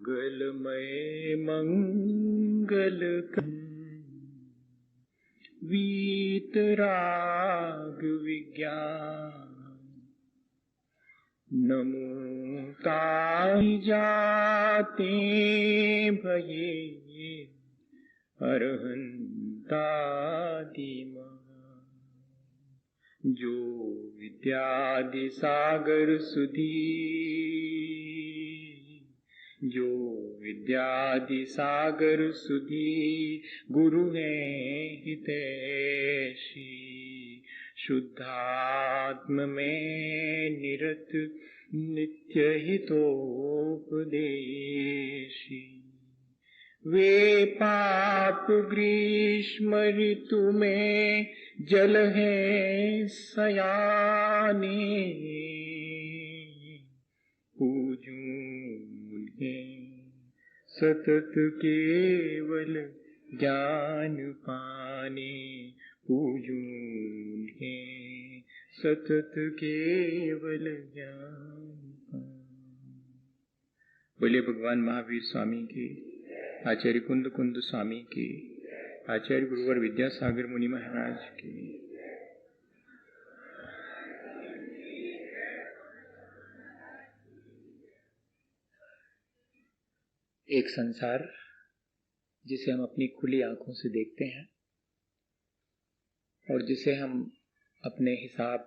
मंगलमय मंगल वीतराग विज्ञान नमो ताहि जाते भये अरहंतादि जो विद्यादि सागर सुधी जो विद्यादि सागर सुधी गुरु हैं हितैषी शुद्धात्म में निरत नित्य हितोपदेशी वे पाप ग्रीष्म ऋतु में जल है सयाने पूजूं उन्हें सतत केवल ज्ञान पाने पूजूं उन्हें सतत केवल ज्ञान पाने। बोले भगवान महावीर स्वामी के, आचार्य कुंद कुंद स्वामी के, आचार्य गुरुवर विद्यासागर मुनि महाराज के। एक संसार जिसे हम अपनी खुली आंखों से देखते हैं और जिसे हम अपने हिसाब,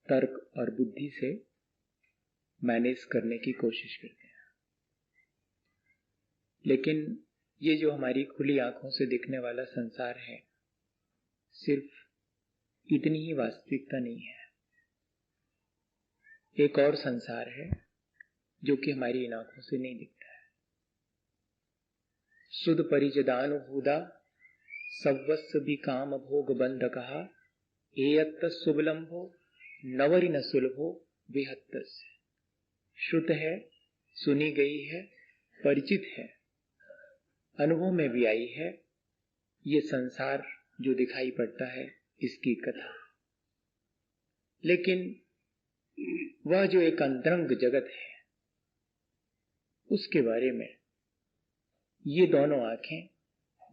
तर्क और बुद्धि से मैनेज करने की कोशिश करते हैं, लेकिन ये जो हमारी खुली आंखों से दिखने वाला संसार है, सिर्फ इतनी ही वास्तविकता नहीं है। एक और संसार है जो कि हमारी इन आंखों से नहीं दिखता है। सुध परिजदानुभूदा सव्वस्व भी काम भोग बंध कहा एयत्त सुबलंभो नवरि न सुलभो विहत्तस्य। श्रुत है, सुनी गई है, परिचित है, अनुभव में भी आई है ये संसार जो दिखाई पड़ता है इसकी कथा। लेकिन वह जो एक अंतरंग जगत है उसके बारे में ये दोनों आंखें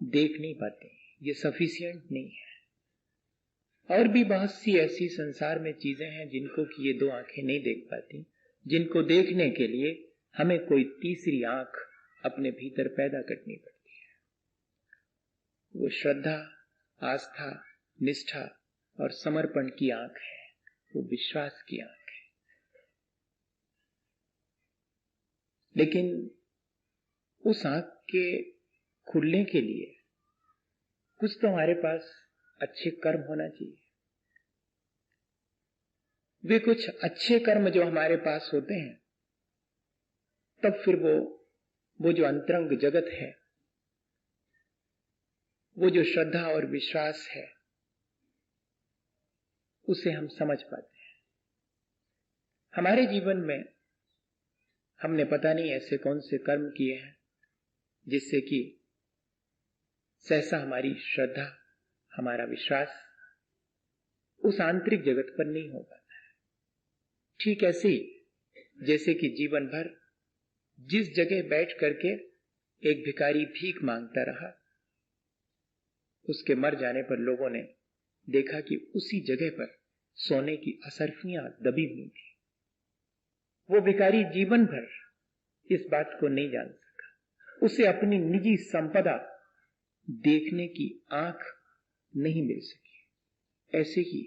देख नहीं पाती, ये सफिशिएंट नहीं है। और भी बहुत सी ऐसी संसार में चीजें हैं जिनको कि ये दो आंखें नहीं देख पाती, जिनको देखने के लिए हमें कोई तीसरी आंख अपने भीतर पैदा करनी पड़ती है। वो श्रद्धा, आस्था, निष्ठा और समर्पण की आंख है, वो विश्वास की आंख है। लेकिन उस आंख के खुलने के लिए कुछ तो हमारे पास अच्छे कर्म होना चाहिए। वे कुछ अच्छे कर्म जो हमारे पास होते हैं, तब फिर वो जो अंतरंग जगत है, वो जो श्रद्धा और विश्वास है, उसे हम समझ पाते हैं। हमारे जीवन में हमने पता नहीं ऐसे कौन से कर्म किए हैं जिससे कि सहसा हमारी श्रद्धा, हमारा विश्वास उस आंतरिक जगत पर नहीं हो पाता है। ठीक ऐसे ही जैसे कि जीवन भर जिस जगह बैठ करके एक भिखारी भीख मांगता रहा, उसके मर जाने पर लोगों ने देखा कि उसी जगह पर सोने की असरफियां दबी हुई थी। वो भिखारी जीवन भर इस बात को नहीं जान सका, उसे अपनी निजी संपदा देखने की आंख नहीं मिल सकी। ऐसे ही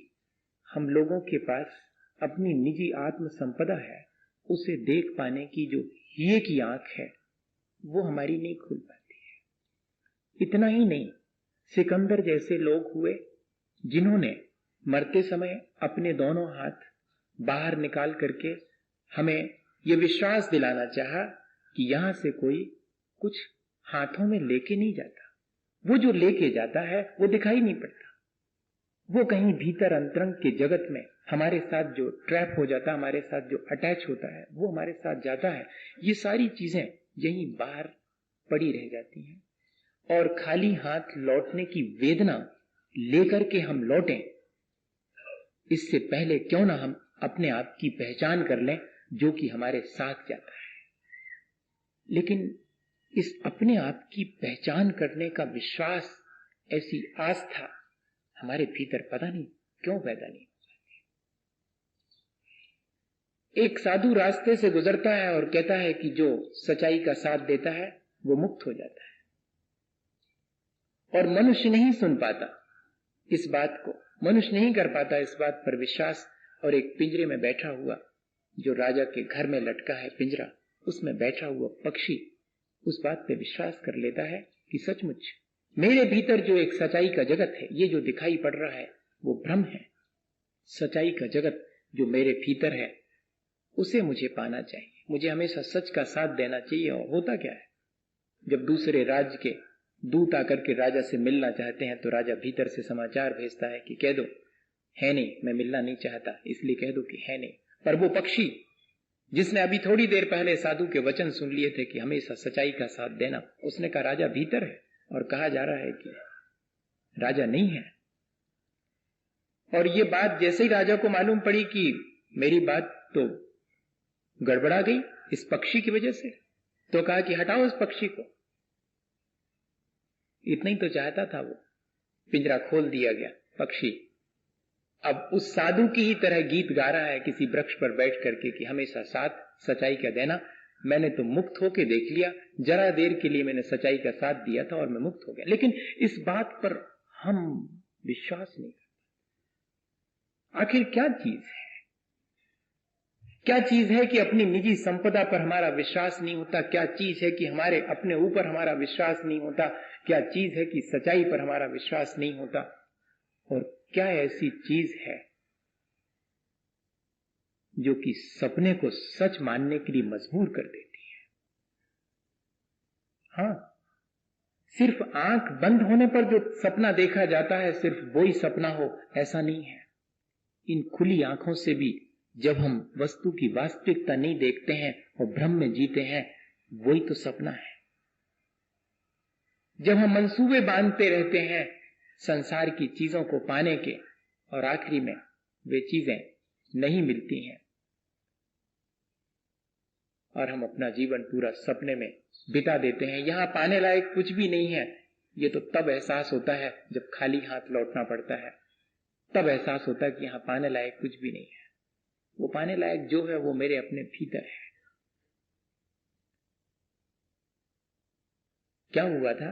हम लोगों के पास अपनी निजी आत्म संपदा है, उसे देख पाने की जो हिये की आंख है वो हमारी नहीं खुल पाती है। इतना ही नहीं, सिकंदर जैसे लोग हुए जिन्होंने मरते समय अपने दोनों हाथ बाहर निकाल करके हमें ये विश्वास दिलाना चाहा कि यहां से कोई कुछ हाथों में लेके नहीं जाता, वो जो लेके जाता है वो दिखाई नहीं पड़ता, वो कहीं भीतर अंतरंग के जगत में हमारे साथ जो ट्रैप हो जाता है, हमारे साथ जो अटैच होता है, वो हमारे साथ जाता है। ये सारी चीजें यहीं बाहर पड़ी रह जाती हैं और खाली हाथ लौटने की वेदना लेकर के हम लौटें, इससे पहले क्यों ना हम अपने आप की पहचान कर लें जो कि हमारे साथ जाता है। लेकिन इस अपने आप की पहचान करने का विश्वास, ऐसी आस्था हमारे भीतर पता नहीं क्यों पैदा नहीं। एक साधु रास्ते से गुजरता है और कहता है कि जो सच्चाई का साथ देता है वो मुक्त हो जाता है, और मनुष्य नहीं सुन पाता इस बात को, मनुष्य नहीं कर पाता इस बात पर विश्वास। और एक पिंजरे में बैठा हुआ, जो राजा के घर में लटका है पिंजरा, उसमें बैठा हुआ पक्षी उस बात पे विश्वास कर लेता है कि सचमुच मेरे भीतर जो एक सच्चाई का जगत है, ये जो दिखाई पड़ रहा है वो भ्रम है। सच्चाई का जगत जो मेरे भीतर है उसे मुझे पाना चाहिए, मुझे हमेशा सच का साथ देना चाहिए। और होता क्या है, जब दूसरे राज्य के दूत आकर के राजा से मिलना चाहते हैं तो राजा भीतर से समाचार भेजता है कि कह दो है नहीं, मैं मिलना नहीं चाहता, इसलिए कह दो कि है नहीं। पर वो पक्षी जिसने अभी थोड़ी देर पहले साधु के वचन सुन लिए थे कि हमेशा सच्चाई का साथ देना, उसने कहा राजा भीतर है, और कहा जा रहा है कि राजा नहीं है। और ये बात जैसे ही राजा को मालूम पड़ी कि मेरी बात तो गड़बड़ा गई इस पक्षी की वजह से, तो कहा कि हटाओ इस पक्षी को। इतना ही तो चाहता था वो, पिंजरा खोल दिया गया। पक्षी अब उस साधु की ही तरह गीत गा रहा है किसी वृक्ष पर बैठ करके कि हमेशा साथ सच्चाई का देना, मैंने तो मुक्त होके देख लिया, जरा देर के लिए मैंने सच्चाई का साथ दिया था और मैं मुक्त हो गया। लेकिन इस बात पर हम विश्वास नहीं करते। आखिर क्या चीज है, क्या चीज है कि अपनी निजी संपदा पर हमारा विश्वास नहीं होता? क्या चीज है कि हमारे अपने ऊपर हमारा विश्वास नहीं होता? क्या चीज है कि सच्चाई पर हमारा विश्वास नहीं होता? और क्या ऐसी चीज है जो कि सपने को सच मानने के लिए मजबूर कर देती है? हाँ, सिर्फ आंख बंद होने पर जो सपना देखा जाता है सिर्फ वही सपना हो ऐसा नहीं है। इन खुली आंखों से भी जब हम वस्तु की वास्तविकता नहीं देखते हैं और भ्रम में जीते हैं, वही तो सपना है। जब हम मंसूबे बांधते रहते हैं संसार की चीजों को पाने के, और आखिरी में वे चीजें नहीं मिलती हैं और हम अपना जीवन पूरा सपने में बिता देते हैं, यहां पाने लायक कुछ भी नहीं है, ये तो तब एहसास होता है जब खाली हाथ लौटना पड़ता है। तब एहसास होता है कि यहां पाने लायक कुछ भी नहीं है। वो पाने लायक जो है वो मेरे अपने भीतर है। क्या हुआ था,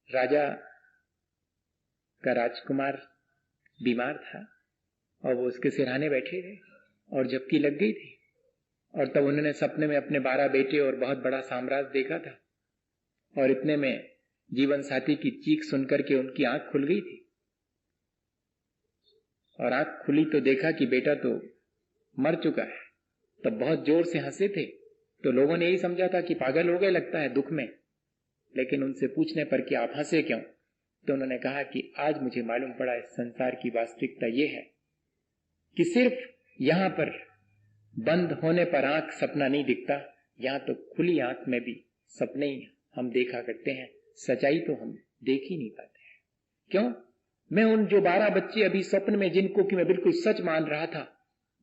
राजा का राजकुमार बीमार था और वो उसके सिरहाने बैठे थे और झपकी लग गई थी, और तब उन्होंने सपने में अपने 12 बेटे और बहुत बड़ा साम्राज्य देखा था, और इतने में जीवन साथी की चीख सुनकर के उनकी आंख खुल गई थी, और आंख खुली तो देखा कि बेटा तो मर चुका है। तब बहुत जोर से हंसे थे, तो लोगों ने यही समझा था कि पागल हो गए लगता है दुख में। लेकिन उनसे पूछने पर कि आप हंसे क्यों, तो उन्होंने कहा कि आज मुझे मालूम पड़ा इस संसार की वास्तविकता ये है कि सिर्फ यहां पर बंद होने पर आंख सपना नहीं दिखता, यहां तो खुली आंख में भी सपने ही हम देखा करते हैं, सच्चाई तो हम देख ही नहीं पाते हैं। क्यों? मैं उन जो 12 बच्चे अभी स्वप्न में जिनको कि मैं बिल्कुल सच मान रहा था,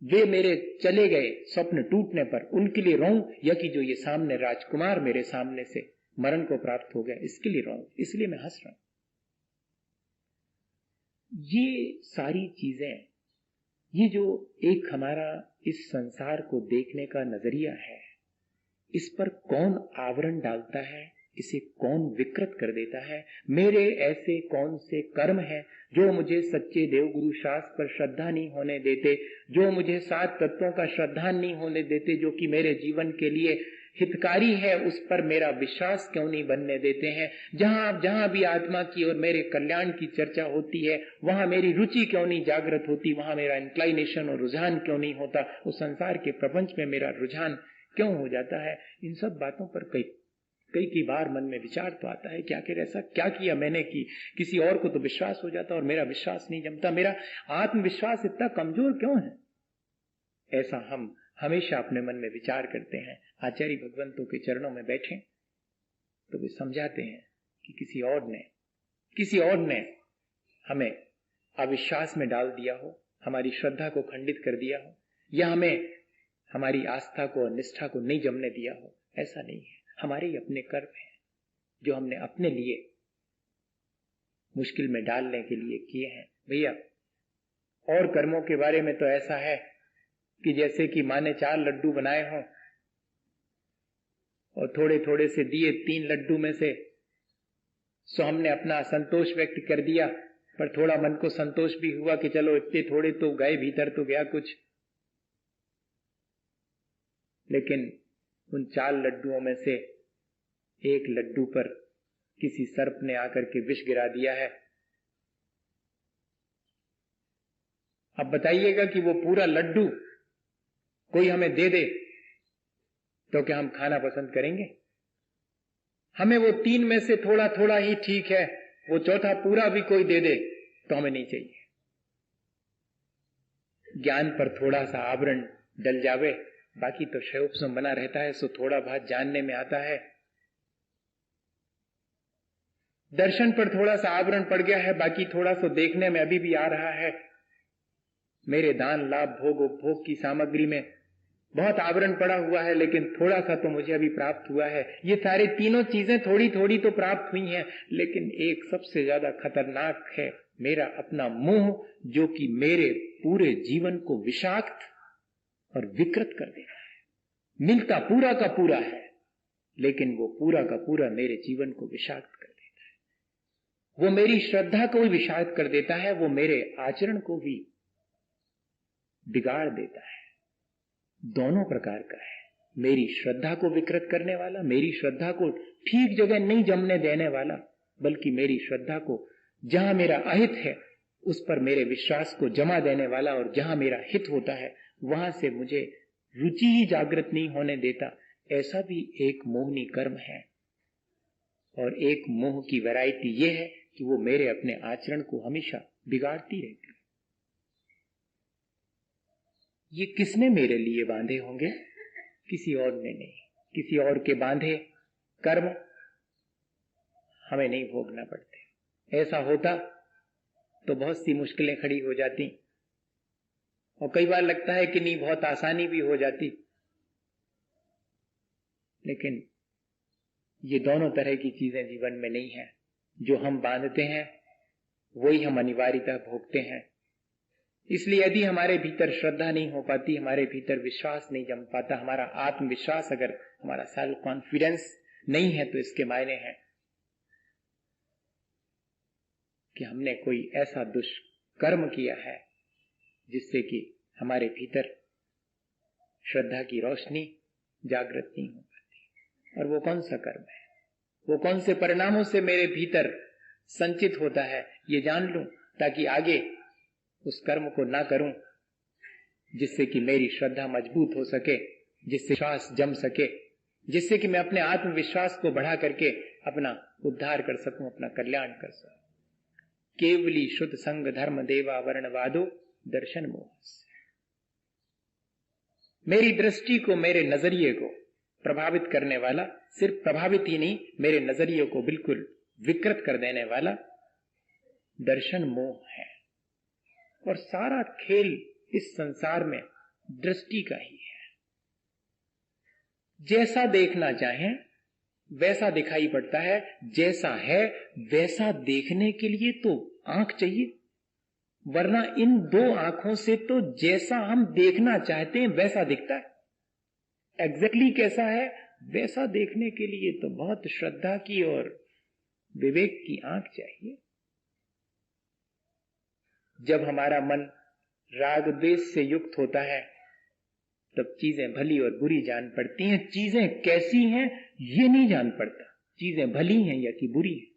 वे मेरे चले गए स्वप्न टूटने पर, उनके लिए रोऊं, या कि जो ये सामने राजकुमार मेरे सामने से मरण को प्राप्त हो गया इसके लिए रोऊं? इसलिए मैं हंस रहा हूं। ये सारी चीजें, ये जो एक हमारा इस संसार को देखने का नजरिया है, इस पर कौन आवरण डालता है, इसे कौन विकृत कर देता है? मेरे ऐसे कौन से कर्म हैं जो मुझे सच्चे देवगुरु शास्त्र पर श्रद्धा नहीं होने देते, जो मुझे 7 तत्वों का श्रद्धा नहीं होने देते, जो कि मेरे जीवन के लिए हितकारी है, उस पर मेरा विश्वास क्यों नहीं बनने देते हैं? जहां भी आत्मा की और मेरे कल्याण की चर्चा होती है, वहां मेरी रुचि क्यों नहीं जागृत होती, वहां मेरा इंक्लाइनेशन और रुझान क्यों नहीं होता, उस संसार के प्रपंच में मेरा रुझान क्यों हो जाता है? इन सब बातों पर कई बार मन में विचार तो आता है कि आखिर ऐसा क्या किया मैंने कि किसी और को तो विश्वास हो जाता और मेरा विश्वास नहीं जमता, मेरा आत्मविश्वास इतना कमजोर क्यों है? ऐसा हम हमेशा अपने मन में विचार करते हैं। आचार्य भगवंतों के चरणों में बैठे तो वे समझाते हैं कि किसी और ने हमें अविश्वास में डाल दिया हो, हमारी श्रद्धा को खंडित कर दिया हो, या हमें हमारी आस्था को और निष्ठा को नहीं जमने दिया हो। ऐसा नहीं है, हमारे ही अपने कर्म हैं जो हमने अपने लिए मुश्किल में डालने के लिए किए हैं। भैया, और कर्मों के बारे में तो ऐसा है कि जैसे कि माँ ने 4 लड्डू बनाए हों और थोड़े थोड़े से दिए 3 लड्डू में से, सो हमने अपना असंतोष व्यक्त कर दिया, पर थोड़ा मन को संतोष भी हुआ कि चलो इतने थोड़े तो गए, भीतर तो गया कुछ। लेकिन उन 4 लड्डुओं में से 1 लड्डू पर किसी सर्प ने आकर के विष गिरा दिया है। अब बताइएगा कि वो पूरा लड्डू कोई हमें दे दे तो क्या हम खाना पसंद करेंगे? हमें वो 3 में से थोड़ा थोड़ा ही ठीक है, वो चौथा पूरा भी कोई दे दे तो हमें नहीं चाहिए। ज्ञान पर थोड़ा सा आवरण डल जावे, बाकी तो शयोपसम बना रहता है, सो थोड़ा बहुत जानने में आता है। दर्शन पर थोड़ा सा आवरण पड़ गया है, बाकी थोड़ा सा देखने में अभी भी आ रहा है। मेरे दान लाभ भोग उपभोग की सामग्री में बहुत आवरण पड़ा हुआ है, लेकिन थोड़ा सा तो मुझे अभी प्राप्त हुआ है। ये सारी तीनों चीजें थोड़ी थोड़ी तो प्राप्त हुई हैं, लेकिन एक सबसे ज्यादा खतरनाक है मेरा अपना मोह, जो कि मेरे पूरे जीवन को विषाक्त और विकृत कर देता है। मिलता पूरा का पूरा है, लेकिन वो पूरा का पूरा मेरे जीवन को विषाक्त कर देता है। वो मेरी श्रद्धा को भी विषाक्त कर देता है, वो मेरे आचरण को भी बिगाड़ देता है। दोनों प्रकार का है। मेरी श्रद्धा को विकृत करने वाला, मेरी श्रद्धा को ठीक जगह नहीं जमने देने वाला, बल्कि मेरी श्रद्धा को जहां मेरा अहित है उस पर मेरे विश्वास को जमा देने वाला, और जहां मेरा हित होता है वहां से मुझे रुचि ही जागृत नहीं होने देता। ऐसा भी एक मोहनी कर्म है। और एक मोह की वैरायटी यह है कि वो मेरे अपने आचरण को हमेशा बिगाड़ती रहती है। ये किसने मेरे लिए बांधे होंगे? किसी और ने नहीं। किसी और के बांधे कर्म हमें नहीं भोगना पड़ते। ऐसा होता तो बहुत सी मुश्किलें खड़ी हो जाती, और कई बार लगता है कि नहीं, बहुत आसानी भी हो जाती। लेकिन ये दोनों तरह की चीजें जीवन में नहीं है। जो हम बांधते हैं वही हम अनिवार्यतः भोगते हैं। इसलिए यदि हमारे भीतर श्रद्धा नहीं हो पाती, हमारे भीतर विश्वास नहीं जम पाता, हमारा आत्मविश्वास, अगर हमारा सेल्फ कॉन्फिडेंस नहीं है, तो इसके मायने हैं कि हमने कोई ऐसा दुष्कर्म किया है जिससे कि हमारे भीतर श्रद्धा की रोशनी जागृत नहीं हो पाती। और वो कौन सा कर्म है, वो कौन से परिणामों से मेरे भीतर संचित होता है, ये जान लूं, ताकि आगे उस कर्म को ना करूं, जिससे कि मेरी श्रद्धा मजबूत हो सके, जिससे विश्वास जम सके, जिससे कि मैं अपने आत्मविश्वास को बढ़ा करके अपना उद्धार कर सकूं, अपना कल्याण कर सकूं। केवली शुद्ध संग धर्म देवा वर्णवादो दर्शन मोह। मेरी दृष्टि को, मेरे नजरिए को प्रभावित करने वाला, सिर्फ प्रभावित ही नहीं, मेरे नजरिए को बिल्कुल विकृत कर देने वाला दर्शन मोह है। और सारा खेल इस संसार में दृष्टि का ही है। जैसा देखना चाहें वैसा दिखाई पड़ता है, जैसा है वैसा देखने के लिए तो आंख चाहिए, वरना इन 2 आंखों से तो जैसा हम देखना चाहते हैं वैसा दिखता है। एग्जैक्टली कैसा है वैसा देखने के लिए तो बहुत श्रद्धा की और विवेक की आंख चाहिए। जब हमारा मन राग द्वेष से युक्त होता है तब चीजें भली और बुरी जान पड़ती हैं। चीजें कैसी हैं ये नहीं जान पड़ता, चीजें भली हैं या कि बुरी हैं।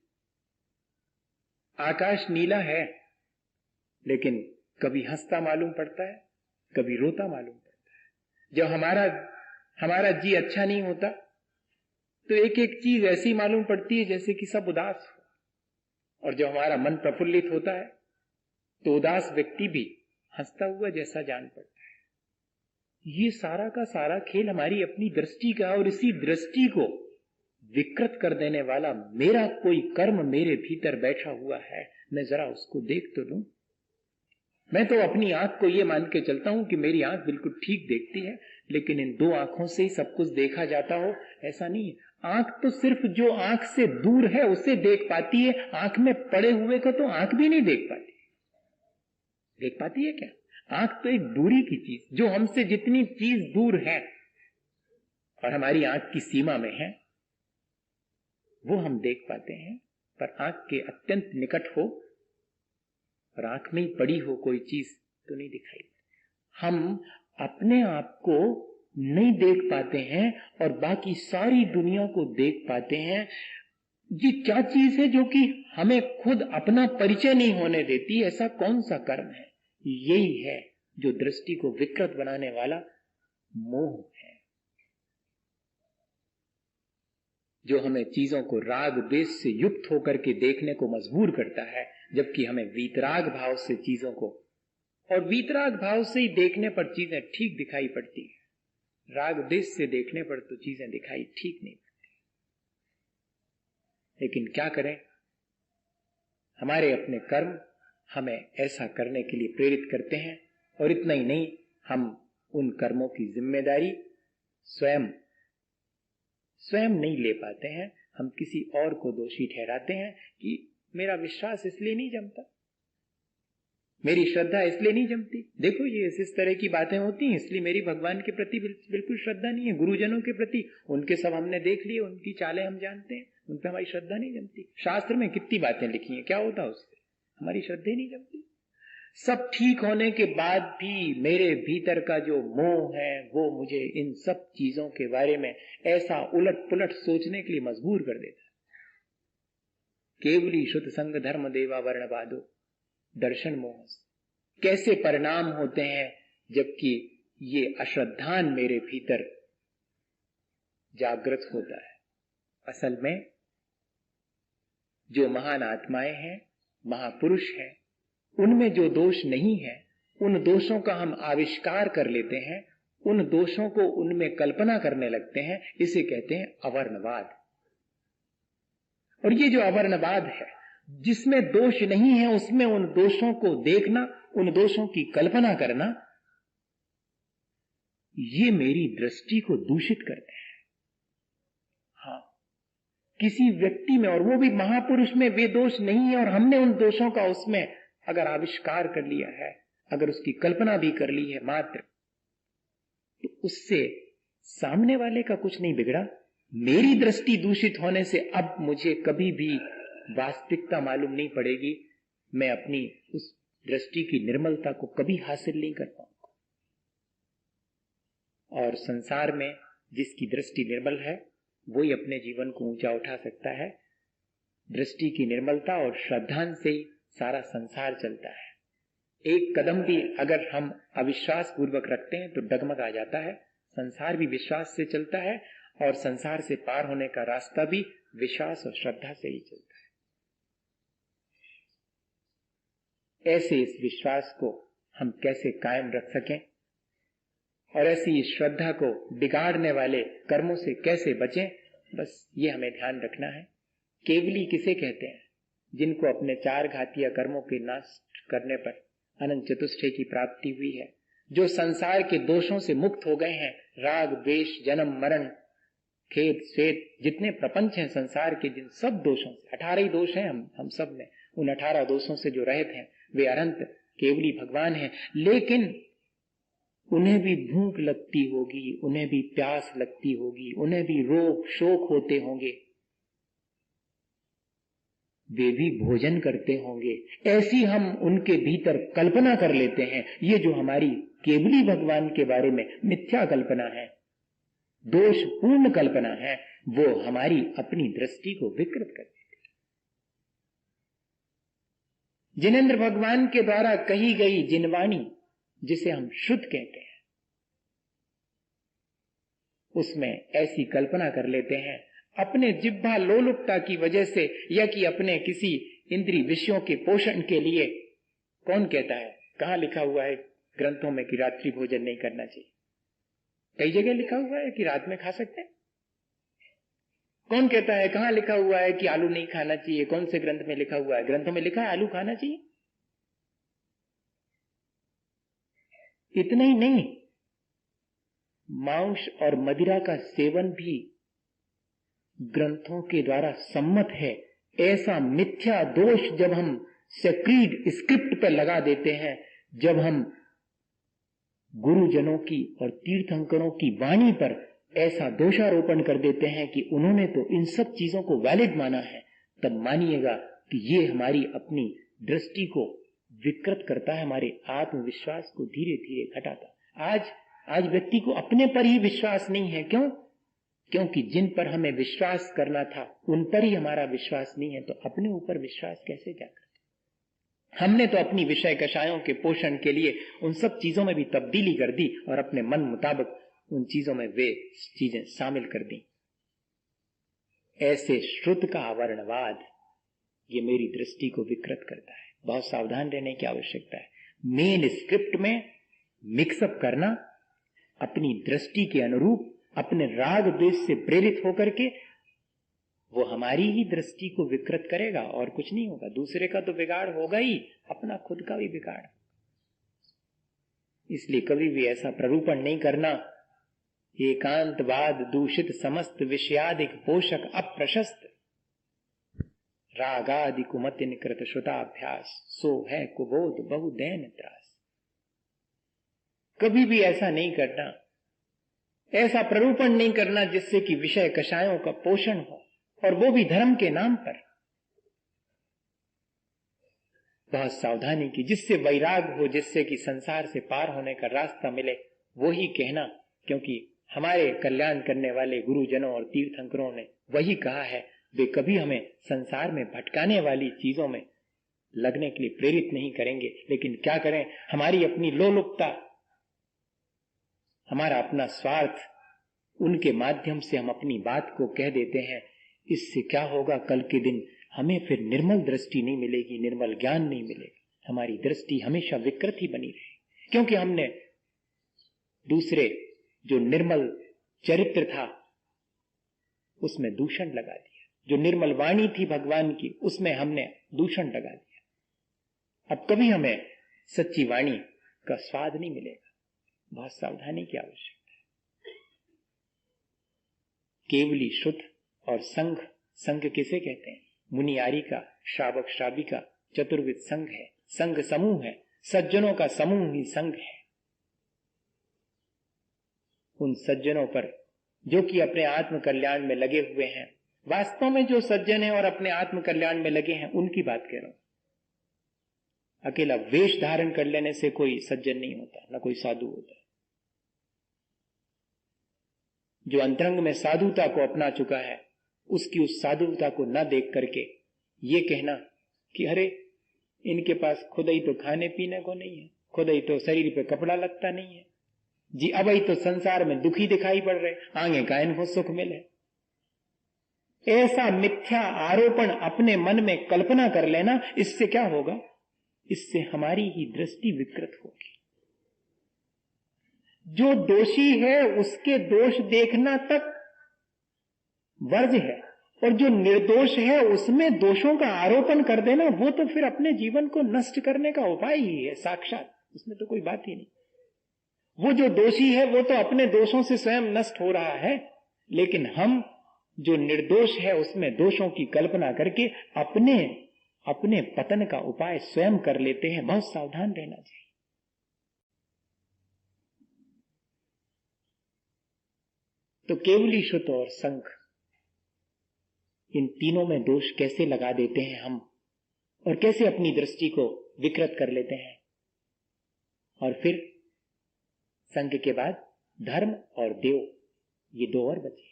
आकाश नीला है, लेकिन कभी हंसता मालूम पड़ता है, कभी रोता मालूम पड़ता है। जब हमारा जी अच्छा नहीं होता तो एक एक चीज ऐसी मालूम पड़ती है जैसे कि सब उदास हो, और जब हमारा मन प्रफुल्लित होता है तो उदास व्यक्ति भी हंसता हुआ जैसा जान पड़ता है। ये सारा का सारा खेल हमारी अपनी दृष्टि का, और इसी दृष्टि को विकृत कर देने वाला मेरा कोई कर्म मेरे भीतर बैठा हुआ है। मैं जरा उसको देख तो लूं। मैं तो अपनी आंख को ये मान के चलता हूं कि मेरी आंख बिल्कुल ठीक देखती है, लेकिन इन दो आंखों से ही सब कुछ देखा जाता हो ऐसा नहीं है। आंख तो सिर्फ जो आंख से दूर है उसे देख पाती है, आंख में पड़े हुए को तो आंख भी नहीं देख पाती। देख पाती है क्या? आंख तो एक दूरी की चीज, जो हमसे जितनी चीज दूर है और हमारी आंख की सीमा में है वो हम देख पाते हैं, पर आंख के अत्यंत निकट हो और आंख में ही पड़ी हो कोई चीज तो नहीं दिखाई। हम अपने आप को नहीं देख पाते हैं और बाकी सारी दुनिया को देख पाते हैं। ये क्या चीज है जो कि हमें खुद अपना परिचय नहीं होने देती? ऐसा कौन सा कर्म है? यही है जो दृष्टि को विकृत बनाने वाला मोह है, जो हमें चीजों को राग द्वेष से युक्त होकर के देखने को मजबूर करता है, जबकि हमें वीतराग भाव से चीजों को, और वीतराग भाव से ही देखने पर चीजें ठीक दिखाई पड़ती है, राग द्वेष से देखने पर तो चीजें दिखाई ठीक नहीं पड़ती। लेकिन क्या करें, हमारे अपने कर्म हमें ऐसा करने के लिए प्रेरित करते हैं, और इतना ही नहीं, हम उन कर्मों की जिम्मेदारी स्वयं नहीं ले पाते हैं। हम किसी और को दोषी ठहराते हैं कि मेरा विश्वास इसलिए नहीं जमता, मेरी श्रद्धा इसलिए नहीं जमती। देखो ये इस तरह की बातें होती हैं, इसलिए मेरी भगवान के प्रति बिल्कुल श्रद्धा नहीं है, गुरुजनों के प्रति, उनके सब हमने देख लिए, उनकी चालें हम जानते हैं, उन पर हमारी श्रद्धा नहीं जमती। शास्त्र में कितनी बातें लिखी हैं, क्या होता उससे? हमारी श्रद्धा नहीं जमती। सब ठीक होने के बाद भी मेरे भीतर का जो मोह है वो मुझे इन सब चीजों के बारे में ऐसा उलट पुलट सोचने के लिए मजबूर कर देता है। केवली शुद्ध संग धर्म देवा वर्णवादो दर्शन मोह कैसे परिणाम होते हैं, जबकि ये अश्रद्धान मेरे भीतर जागृत होता है। असल में जो महान आत्माएं हैं, महापुरुष हैं, उनमें जो दोष नहीं है, उन दोषों का हम आविष्कार कर लेते हैं, उन दोषों को उनमें कल्पना करने लगते हैं, इसे कहते हैं अवर्णवाद। और ये जो अवर्णवाद है, जिसमें दोष नहीं है उसमें उन दोषों को देखना, उन दोषों की कल्पना करना, ये मेरी दृष्टि को दूषित करते हैं। हाँ, किसी व्यक्ति में, और वो भी महापुरुष में, वे दोष नहीं है और हमने उन दोषों का उसमें अगर आविष्कार कर लिया है, अगर उसकी कल्पना भी कर ली है मात्र, तो उससे सामने वाले का कुछ नहीं बिगड़ा। मेरी दृष्टि दूषित होने से अब मुझे कभी भी वास्तविकता मालूम नहीं पड़ेगी, मैं अपनी उस दृष्टि की निर्मलता को कभी हासिल नहीं कर पाऊंगा। और संसार में जिसकी दृष्टि निर्मल है वही अपने जीवन को ऊंचा उठा सकता है। दृष्टि की निर्मलता और श्रद्धांत से ही सारा संसार चलता है। एक कदम भी अगर हम अविश्वास पूर्वक रखते हैं तो डगमगा जाता है। संसार भी विश्वास से चलता है और संसार से पार होने का रास्ता भी विश्वास और श्रद्धा से ही चलता है। ऐसे इस विश्वास को हम कैसे कायम रख सकें और ऐसी इस श्रद्धा को बिगाड़ने वाले कर्मों से कैसे बचें, बस ये हमें ध्यान रखना है। केवली किसे कहते हैं? जिनको अपने चार घातीय कर्मों के नाश करने पर अनंत चतुष्टय की प्राप्ति हुई है, जो संसार के दोषों से मुक्त हो गए हैं, राग द्वेष जन्म मरण खेद श्वेत जितने प्रपंच हैं संसार के, जिन सब दोषों से, 18 ही दोष हैं हम सब में, उन 18 दोषों से जो रहित हैं वे अनंत केवली भगवान हैं। लेकिन उन्हें भी भूख लगती होगी, उन्हें भी प्यास लगती होगी, उन्हें भी रोग शोक होते होंगे, वे भी भोजन करते होंगे, ऐसी हम उनके भीतर कल्पना कर लेते हैं। ये जो हमारी केवली भगवान के बारे में मिथ्या कल्पना है, दोषपूर्ण कल्पना है, वो हमारी अपनी दृष्टि को विकृत कर देती है। जिनेंद्र भगवान के द्वारा कही गई जिनवाणी, जिसे हम शुद्ध कहते हैं, उसमें ऐसी कल्पना कर लेते हैं अपने जिह्वा लोलुपता की वजह से, या कि अपने किसी इंद्रिय विषयों के पोषण के लिए। कौन कहता है, कहां लिखा हुआ है ग्रंथों में कि रात्रि भोजन नहीं करना चाहिए? कई जगह लिखा हुआ है कि रात में खा सकते हैं। कौन कहता है, कहां लिखा हुआ है कि आलू नहीं खाना चाहिए? कौन से ग्रंथ में लिखा हुआ है? ग्रंथों में लिखा है आलू खाना चाहिए। इतना ही नहीं, मांस और मदिरा का सेवन भी ग्रंथों के द्वारा सम्मत है। ऐसा मिथ्या दोष जब हम सेक्रीड स्क्रिप्ट पर लगा देते हैं, जब हम गुरुजनों की और तीर्थंकरों की वाणी पर ऐसा दोषारोपण कर देते हैं कि उन्होंने तो इन सब चीजों को वैलिड माना है, तब मानिएगा कि ये हमारी अपनी दृष्टि को विकृत करता है, हमारे आत्मविश्वास को धीरे धीरे घटाता। आज व्यक्ति को अपने पर ही विश्वास नहीं है। क्यों? क्योंकि जिन पर हमें विश्वास करना था उन पर ही हमारा विश्वास नहीं है, तो अपने ऊपर विश्वास कैसे जाकर? हमने तो अपनी विषय कषायों के पोषण के लिए उन सब चीजों में भी तब्दीली कर दी और अपने मन मुताबिक उन चीजों में वे चीजें शामिल कर दी। ऐसे श्रुत का आवरणवाद ये मेरी दृष्टि को विकृत करता है। बहुत सावधान रहने की आवश्यकता है। मेन स्क्रिप्ट में मिक्सअप करना, अपनी दृष्टि के अनुरूप अपने राग द्वेष से प्रेरित होकर के, वो हमारी ही दृष्टि को विकृत करेगा और कुछ नहीं होगा। दूसरे का तो बिगाड़ होगा ही, अपना खुद का भी बिगाड़। इसलिए कभी भी ऐसा प्ररूपण नहीं करना, एकांतवाद दूषित समस्त विषयादिक पोषक अप्रशस्त, रागादि कुमतिन कृत श्रुताभ्यास, सो है कुबोध बहुदैन त्रास। कभी भी ऐसा नहीं करना, ऐसा प्ररूपण नहीं करना जिससे कि विषय कषायों का पोषण हो, और वो भी धर्म के नाम पर। बहुत सावधानी की, जिससे वैराग हो, जिससे कि संसार से पार होने का रास्ता मिले, वो ही कहना। क्योंकि हमारे कल्याण करने वाले गुरुजनों और तीर्थंकरों ने वही कहा है, वे कभी हमें संसार में भटकाने वाली चीजों में लगने के लिए प्रेरित नहीं करेंगे। लेकिन क्या करें, हमारी अपनी लोलुपता, हमारा अपना स्वार्थ, उनके माध्यम से हम अपनी बात को कह देते हैं। इससे क्या होगा, कल के दिन हमें फिर निर्मल दृष्टि नहीं मिलेगी, निर्मल ज्ञान नहीं मिलेगा, हमारी दृष्टि हमेशा विकृत ही बनी रहेगी। क्योंकि हमने दूसरे जो निर्मल चरित्र था उसमें दूषण लगा दिया, जो निर्मल वाणी थी भगवान की उसमें हमने दूषण लगा दिया। अब कभी हमें सच्ची वाणी का स्वाद नहीं मिलेगा। बहुत सावधानी की आवश्यकता है। केवली शुद्ध और संघ, संघ किसे कहते हैं? मुनियारी का, श्रावक श्राविका, चतुर्विध संघ है, संघ समूह है, सज्जनों का समूह ही संघ है। उन सज्जनों पर जो कि अपने आत्म कल्याण में लगे हुए हैं, वास्तव में जो सज्जन है और अपने आत्म कल्याण में लगे हैं, उनकी बात कह रहा हूं। अकेला वेश धारण कर लेने से कोई सज्जन नहीं होता, ना कोई साधु होता। जो अंतरंग में साधुता को अपना चुका है, उसकी उस साधुता को न देख करके ये कहना कि अरे इनके पास खुद ही तो खाने पीने को नहीं है, खुद ही तो शरीर पे कपड़ा लगता नहीं है जी, अब ही तो संसार में दुखी दिखाई पड़ रहे, आगे का इनको सुख मिले। ऐसा मिथ्या आरोपण अपने मन में कल्पना कर लेना, इससे क्या होगा? इससे हमारी ही दृष्टि विकृत होगी। जो दोषी है उसके दोष देखना तक वर्ज है, और जो निर्दोष है उसमें दोषों का आरोपण कर देना, वो तो फिर अपने जीवन को नष्ट करने का उपाय ही है साक्षात, उसमें तो कोई बात ही नहीं। वो जो दोषी है वो तो अपने दोषों से स्वयं नष्ट हो रहा है, लेकिन हम जो निर्दोष है उसमें दोषों की कल्पना करके अपने पतन का उपाय स्वयं कर लेते हैं। बहुत सावधान रहना चाहिए। तो केवली शुद्ध और संघ, इन तीनों में दोष कैसे लगा देते हैं हम, और कैसे अपनी दृष्टि को विकृत कर लेते हैं। और फिर संघ के बाद धर्म और देव, ये दो और बचे।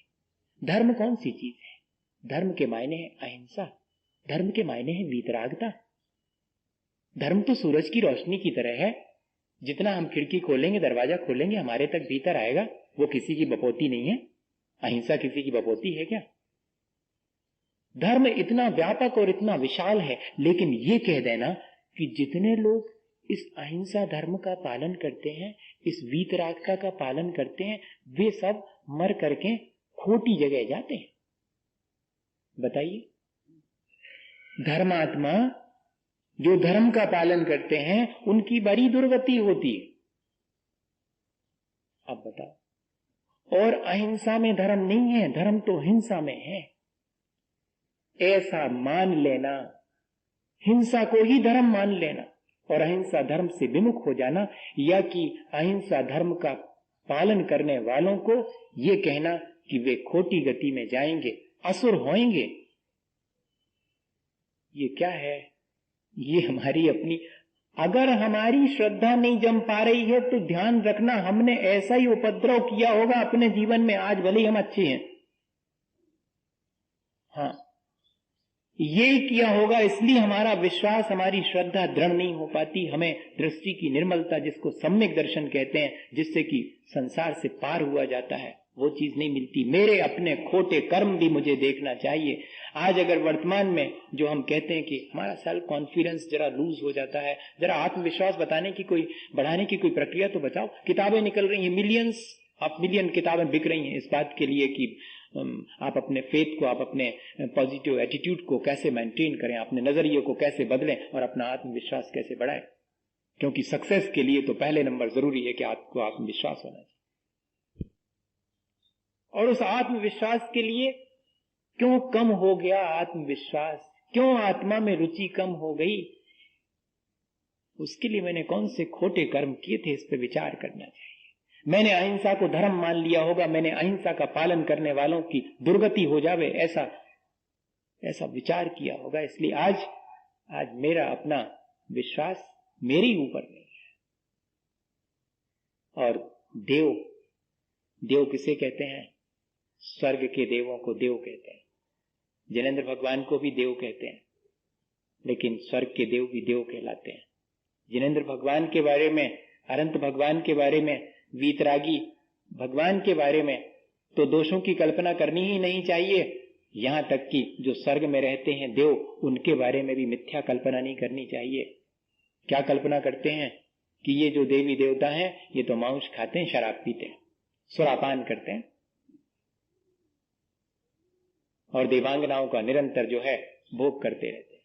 धर्म कौन सी चीज है? धर्म के मायने है अहिंसा, धर्म के मायने है वीतरागता। धर्म तो सूरज की रोशनी की तरह है, जितना हम खिड़की खोलेंगे, दरवाजा खोलेंगे, हमारे तक भीतर आएगा। वो किसी की बपोती नहीं है। अहिंसा किसी की बपोती है क्या? धर्म इतना व्यापक और इतना विशाल है, लेकिन ये कह देना कि जितने लोग इस अहिंसा धर्म का पालन करते हैं, इस वीतरागता का पालन करते हैं, वे सब मर करके खोटी जगह जाते हैं। बताइए, धर्मात्मा जो धर्म का पालन करते हैं उनकी बड़ी दुर्गति होती है। अब बताओ, और अहिंसा में धर्म नहीं है, धर्म तो हिंसा में है, ऐसा मान लेना, हिंसा को ही धर्म मान लेना और अहिंसा धर्म से विमुख हो जाना, या कि अहिंसा धर्म का पालन करने वालों को ये कहना कि वे खोटी गति में जाएंगे, असुर होंगे, ये क्या है? ये हमारी अपनी, अगर हमारी श्रद्धा नहीं जम पा रही है तो ध्यान रखना हमने ऐसा ही उपद्रव किया होगा अपने जीवन में, आज भले ही हम अच्छे हैं, हाँ ये किया होगा, इसलिए हमारा विश्वास, हमारी श्रद्धा दृढ़ नहीं हो पाती, हमें दृष्टि की निर्मलता जिसको सम्यक दर्शन कहते हैं, जिससे कि संसार से पार हुआ जाता है, वो चीज नहीं मिलती। मेरे अपने खोटे कर्म भी मुझे देखना चाहिए। आज अगर वर्तमान में जो हम कहते हैं कि हमारा सेल्फ कॉन्फिडेंस जरा लूज हो जाता है, जरा आत्मविश्वास बताने की कोई, बढ़ाने की कोई प्रक्रिया तो बताओ। किताबें निकल रही हैं, मिलियंस ऑफ मिलियन किताबें बिक रही हैं इस बात के लिए कि आप अपने फेथ को, आप अपने पॉजिटिव एटीट्यूड को कैसे मेंटेन करें, अपने नजरिए को कैसे बदलें और अपना आत्मविश्वास कैसे बढ़ाएं। क्योंकि सक्सेस के लिए तो पहले नंबर जरूरी है कि आपको आत्मविश्वास होना चाहिए। और उस आत्मविश्वास के लिए क्यों कम हो गया आत्मविश्वास, क्यों आत्मा में रुचि कम हो गई, उसके लिए मैंने कौन से खोटे कर्म किए थे, इस पर विचार करना चाहिए। मैंने अहिंसा को धर्म मान लिया होगा, मैंने अहिंसा का पालन करने वालों की दुर्गति हो जावे ऐसा विचार किया होगा। इसलिए आज मेरा अपना विश्वास मेरे ही ऊपर नहीं है। और देव किसे कहते हैं? स्वर्ग के देवों को देव कहते हैं। जिनेंद्र भगवान को भी देव कहते हैं, लेकिन स्वर्ग के देव भी देव कहलाते हैं। जिनेंद्र भगवान के बारे में, अनंत भगवान के बारे में, वीतरागी भगवान के बारे में तो दोषों की कल्पना करनी ही नहीं चाहिए। यहां तक कि जो स्वर्ग में रहते हैं देव, उनके बारे में भी मिथ्या कल्पना नहीं करनी चाहिए। क्या कल्पना करते हैं कि ये जो देवी देवता हैं ये तो मांस खाते हैं, शराब पीते हैं, सुरापान करते हैं और देवांगनाओं का निरंतर जो है भोग करते रहते हैं।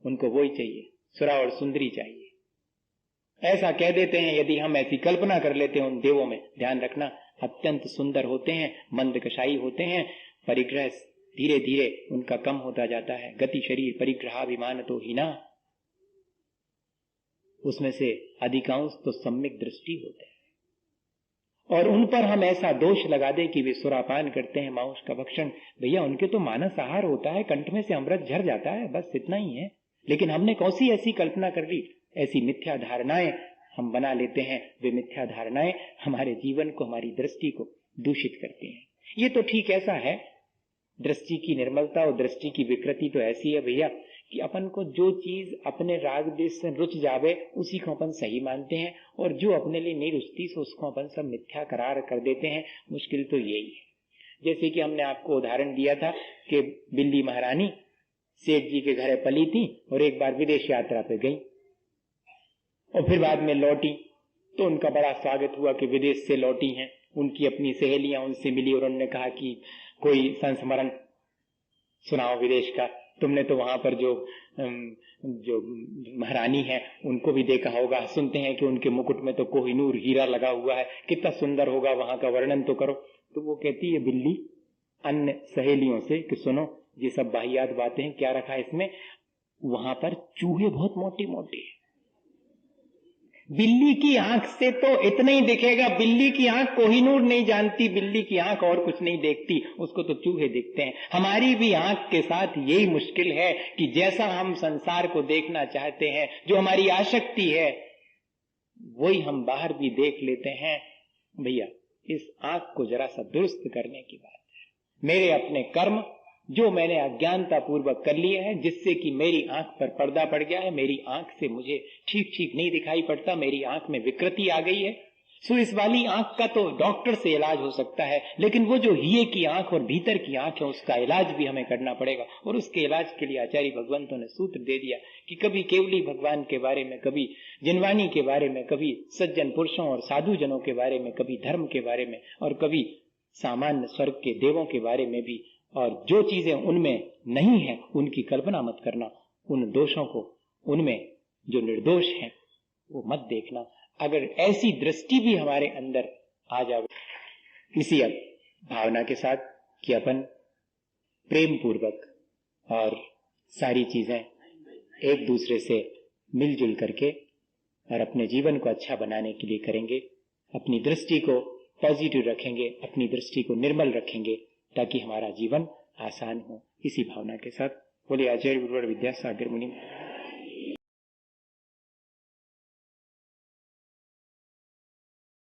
उनको वही चाहिए, सुरा और सुंदरी चाहिए, ऐसा कह देते हैं। यदि हम ऐसी कल्पना कर लेते हैं उन देवों में, ध्यान रखना अत्यंत सुंदर होते हैं, मंदकशायी होते हैं, परिग्रह धीरे धीरे उनका कम होता जाता है। गति शरीर परिग्रहाभिमान तो हीना, उसमें से अधिकांश तो सम्यक दृष्टि होते हैं। और उन पर हम ऐसा दोष लगा दे कि वे सुरापान करते हैं, मांस का भक्षण, भैया उनके तो मानस आहार होता है, कंठ में से अमृत झर जाता है, बस इतना ही है। लेकिन हमने कौन सी ऐसी कल्पना कर ली, ऐसी मिथ्या धारणाएं हम बना लेते हैं। वे मिथ्या धारणाएं हमारे जीवन को, हमारी दृष्टि को दूषित करती हैं। ये तो ठीक ऐसा है, दृष्टि की निर्मलता और दृष्टि की विकृति तो ऐसी है भैया कि अपन को जो चीज अपने राग देश से रुच जावे उसी को अपन सही मानते हैं, और जो अपने लिए नहीं रुचती सो उसको अपन सब मिथ्या करार कर देते हैं। मुश्किल तो यही है। जैसे कि हमने आपको उदाहरण दिया था कि बिल्ली महारानी सेठ जी के घर पली थी और एक बार विदेश यात्रा पे गई और फिर बाद में लौटी, तो उनका बड़ा स्वागत हुआ कि विदेश से लौटी हैं। उनकी अपनी सहेलियां उनसे मिली और उन्होंने कहा कि कोई संस्मरण सुनाओ विदेश का, तुमने तो वहां पर जो महारानी है उनको भी देखा होगा, सुनते हैं कि उनके मुकुट में तो कोहिनूर हीरा लगा हुआ है, कितना सुंदर होगा, वहां का वर्णन तो करो। तो वो कहती है बिल्ली अन्य सहेलियों से कि सुनो ये सब बाहियात बातें हैं, क्या रखा है इसमें, वहां पर चूहे बहुत मोटे मोटे हैं। बिल्ली की आंख से तो इतना ही दिखेगा, बिल्ली की आंख कोहिनूर नहीं जानती, बिल्ली की आंख और कुछ नहीं देखती, उसको तो चूहे दिखते हैं। हमारी भी आंख के साथ यही मुश्किल है कि जैसा हम संसार को देखना चाहते हैं, जो हमारी आसक्ति है, वही हम बाहर भी देख लेते हैं। भैया इस आंख को जरा सा दुरुस्त करने की बात है। मेरे अपने कर्म जो मैंने अज्ञानता पूर्वक कर लिए हैं, जिससे कि मेरी आंख पर पर्दा पड़ गया है, मेरी आंख से मुझे ठीक ठीक नहीं दिखाई पड़ता, मेरी आंख में विकृति आ गई है। सो इस वाली आंख का तो डॉक्टर से इलाज हो सकता है, लेकिन वो जो हिये की आंख और भीतर की आंख है उसका इलाज भी हमें करना पड़ेगा। और उसके इलाज के लिए आचार्य भगवंतों ने सूत्र दे दिया कि कभी केवली भगवान के बारे में, कभी जिनवाणी के बारे में, कभी सज्जन पुरुषों और साधु जनों के बारे में, कभी धर्म के बारे में, और कभी सामान्य स्वर्ग के देवों के बारे में भी। और जो चीजें उनमें नहीं है उनकी कल्पना मत करना, उन दोषों को, उनमें जो निर्दोष हैं वो मत देखना। अगर ऐसी दृष्टि भी हमारे अंदर आ जाए इसी भावना के साथ कि अपन प्रेम पूर्वक और सारी चीजें एक दूसरे से मिलजुल करके और अपने जीवन को अच्छा बनाने के लिए करेंगे, अपनी दृष्टि को पॉजिटिव रखेंगे, अपनी दृष्टि को निर्मल रखेंगे ताकि हमारा जीवन आसान हो। इसी भावना के साथ बोले आचार्य गुरुवर विद्यासागर मुनि।